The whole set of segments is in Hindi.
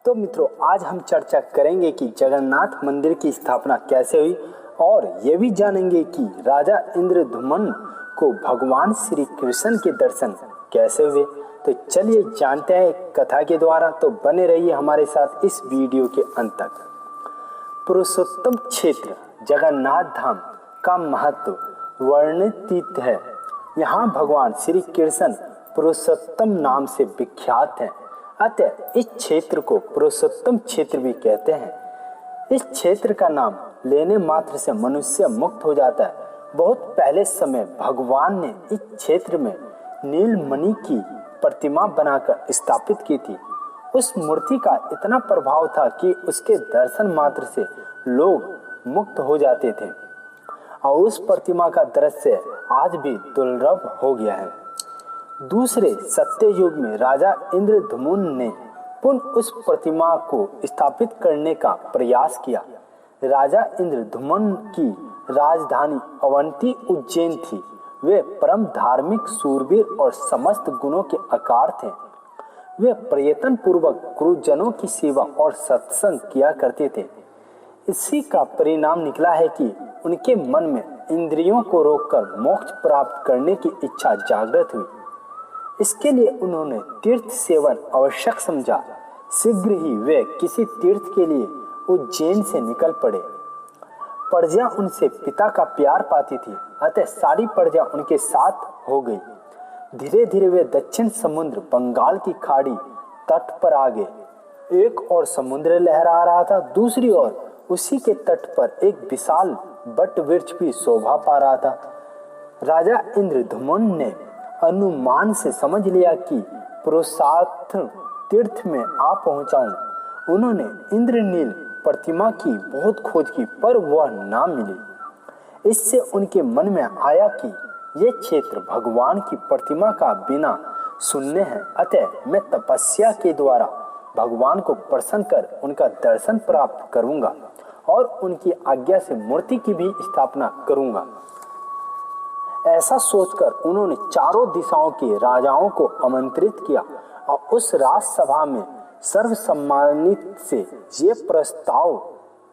तो मित्रों, आज हम चर्चा करेंगे कि जगन्नाथ मंदिर की स्थापना कैसे हुई और ये भी जानेंगे कि राजा इंद्रद्युम्न को भगवान श्री कृष्ण के दर्शन कैसे हुए। तो चलिए जानते हैं कथा के द्वारा। तो बने रहिए हमारे साथ इस वीडियो के अंत तक। पुरुषोत्तम क्षेत्र जगन्नाथ धाम का महत्व वर्णित है। यहाँ भगवान श्री कृष्ण पुरुषोत्तम नाम से विख्यात हैं। अतः इस क्षेत्र को पुरुषोत्तम क्षेत्र भी कहते हैं। इस क्षेत्र का नाम लेने मात्र से मनुष्य मुक्त हो जाता है। बहुत पहले समय भगवान ने इस क्षेत्र में नीलमणि की प्रतिमा बनाकर स्थापित की थी। उस मूर्ति का इतना प्रभाव था कि उसके दर्शन मात्र से लोग मुक्त हो जाते थे और उस प्रतिमा का दृश्य आज भी दुर्लभ हो गया है। दूसरे सत्य युग में राजा इंद्रद्युम्न ने पुनः उस प्रतिमा को स्थापित करने का प्रयास किया। राजा इंद्रद्युम्न की राजधानी अवंती उज्जैन थी। वे परम धार्मिक, शूरवीर और समस्त गुणों के आकार थे। वे प्रयत्न पूर्वक गुरुजनों की सेवा और सत्संग किया करते थे। इसी का परिणाम निकला है कि उनके मन में इंद्रियों को रोककर मोक्ष प्राप्त करने की इच्छा जागृत हुई। इसके लिए उन्होंने तीर्थ सेवन आवश्यक समझा। शीघ्र ही वे किसी तीर्थ के लिए उज्जैन से निकल पड़े। प्रजा उनसे पिता का प्यार पाती थी, अतः सारी प्रजा उनके साथ हो गई। धीरे धीरे वे दक्षिण समुद्र बंगाल की खाड़ी तट पर आ गए। एक और समुद्र लहरा रहा था, दूसरी ओर उसी के तट पर एक विशाल बट वृक्ष भी शोभा पा रहा था। राजा इंद्रद्युम्न ने अनुमान से समझ लिया कि पुरुषार्थ तीर्थ में आ पहुंचा हूं। उन्होंने इंद्रनील प्रतिमा की बहुत खोज की, पर वह ना मिली। इससे उनके मन में आया कि ये क्षेत्र भगवान की प्रतिमा का बिना शून्य है। अतः मैं तपस्या के द्वारा भगवान को प्रसन्न कर उनका दर्शन प्राप्त करूंगा और उनकी आज्ञा से मूर्ति की भी स्थापना करूंगा। ऐसा सोचकर उन्होंने चारों दिशाओं के राजाओं को आमंत्रित किया और उस राजसभा में सर्वसम्मानित से ये प्रस्ताव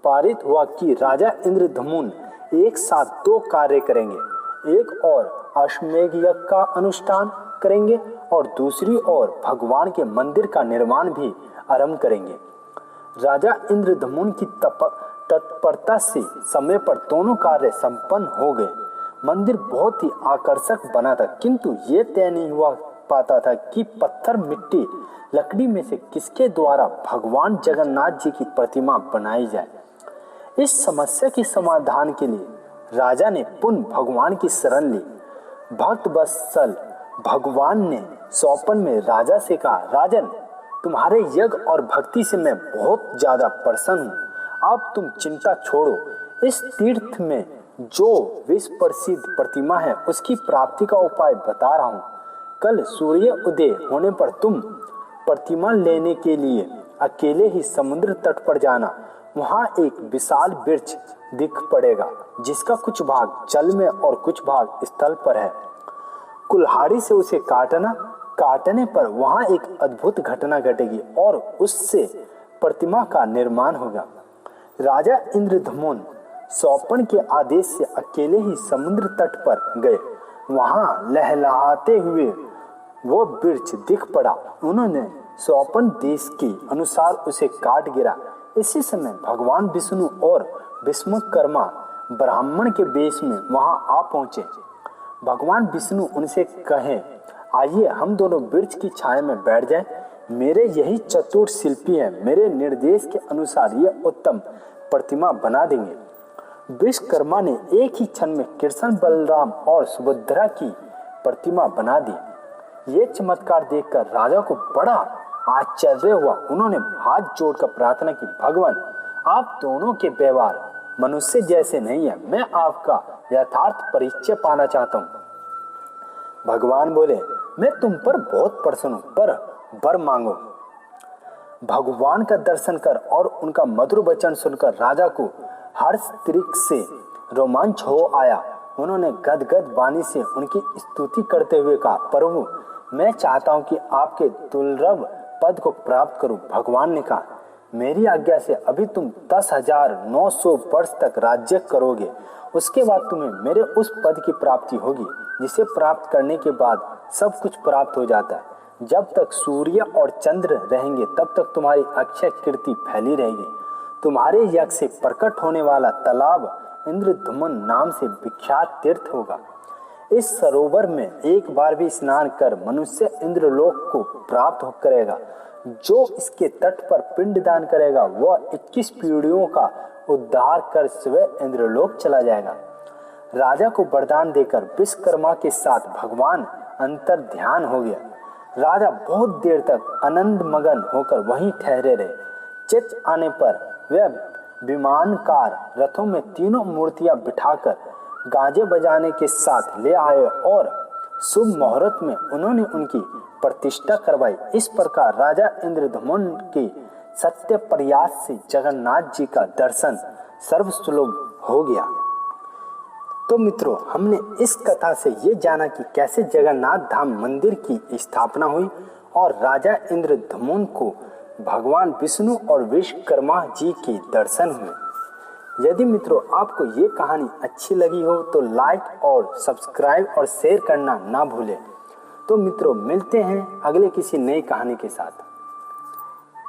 पारित हुआ कि राजा इंद्रद्युम्न एक साथ दो कार्य करेंगे। एक और अश्वमेध यज्ञ का अनुष्ठान करेंगे और दूसरी ओर भगवान के मंदिर का निर्माण भी आरंभ करेंगे। राजा इंद्रद्युम्न की तत्परता से समय पर दोनों कार्य संपन्न हो गए। मंदिर बहुत ही आकर्षक बना था, किंतु ये तय नहीं हुआ पाता था कि पत्थर, मिट्टी, लकड़ी में से किसके द्वारा भगवान जगन्नाथ जी की प्रतिमा बनाई जाए। इस समस्या के समाधान के लिए राजा ने पुनः भगवान की शरण ली। भक्त वत्सल भगवान ने सौपन में राजा से कहा, राजन, तुम्हारे यज्ञ और भक्ति से मैं बहुत ज्यादा प्रसन्न हूँ। अब तुम चिंता छोड़ो। इस तीर्थ में जो विश्व प्रसिद्ध प्रतिमा है उसकी प्राप्ति का उपाय बता रहा हूँ। कल सूर्य उदय होने पर तुम प्रतिमा लेने के लिए अकेले ही समुद्र तट पर जाना। वहाँ एक विशाल वृक्ष दिख पड़ेगा, जिसका कुछ भाग जल में और कुछ भाग स्थल पर है। कुल्हाड़ी से उसे काटना। काटने पर वहाँ एक अद्भुत घटना घटेगी और उससे प्रतिमा का निर्माण होगा। राजा इंद्रद्युम्न सौपन के आदेश से अकेले ही समुद्र तट पर गए। वहां लहलहाते हुए वो वृक्ष दिख पड़ा। उन्होंने सौपन देश के अनुसार उसे काट गिरा। इसी समय भगवान विष्णु और विश्वकर्मा ब्राह्मण के वेश में वहां आ पहुंचे। भगवान विष्णु उनसे कहे, आइए हम दोनों वृक्ष की छाया में बैठ जाएं। मेरे यही चतुर शिल्पी हैं, मेरे निर्देश के अनुसार यह उत्तम प्रतिमा बना देंगे। विश्वकर्मा ने एक ही क्षण में कृष्ण, बलराम और सुभद्रा की प्रतिमा बना दी। ये चमत्कार देखकर राजा को बड़ा आश्चर्य हुआ। उन्होंने हाथ जोड़कर प्रार्थना की, भगवान, आप दोनों के व्यवहार मनुष्य जैसे नहीं है। मैं आपका यथार्थ परिचय पाना चाहता हूँ। भगवान बोले, मैं तुम पर बहुत प्रसन्न हूँ, पर वर मांगो। भगवान का दर्शन कर और उनका मधुर वचन सुनकर राजा को हर्ष तृक से रोमांच हो आया। उन्होंने गदगद वाणी से उनकी स्तुति करते हुए कहा, प्रभु, मैं चाहता हूं कि आपके दुर्लभ पद को प्राप्त करूं। भगवान ने कहा, मेरी आज्ञा से अभी तुम 10,900 वर्ष तक राज्य करोगे। उसके बाद तुम्हें मेरे उस पद की प्राप्ति होगी जिसे प्राप्त करने के बाद सब कुछ प्राप्त हो जाता है। जब तक सूर्य और चंद्र रहेंगे तब तक तुम्हारी अक्षय कीर्ति फैली रहेगी। तुम्हारे यज्ञ से प्रकट होने वाला तालाब इंद्रधुमन नाम से विख्यात तीर्थ होगा। इस सरोवर में एक बार भी स्नान कर मनुष्य इंद्रलोक को प्राप्त करेगा। जो इसके तट पर पिंडदान करेगा वह 21 पीढ़ियों का उद्धार कर स्वयं इंद्रलोक चला जाएगा। राजा को वरदान देकर विश्वकर्मा के साथ भगवान अंतर ध्यान हो गया। राजा बहुत देर तक आनंद मगन होकर वहीं ठहरे रहे। चित आने पर वे विमानकार रथों में तीनों मूर्तियां बिठाकर गाजे बजाने के साथ ले आए और शुभ मुहूर्त में उन्होंने उनकी प्रतिष्ठा करवाई। इस प्रकार राजा इंद्रधुमन के सत्य प्रयास से जगन्नाथ जी का दर्शन सर्वसुलभ हो गया। तो मित्रों, हमने इस कथा से ये जाना कि कैसे जगन्नाथ धाम मंदिर की स्थापना हुई और राजा इंद्रधुमन को भगवान विष्णु और विश्वकर्मा जी के दर्शन हुए। यदि मित्रों आपको ये कहानी अच्छी लगी हो तो लाइक और सब्सक्राइब और शेयर करना ना भूलें। तो मित्रों मिलते हैं अगले किसी नई कहानी के साथ।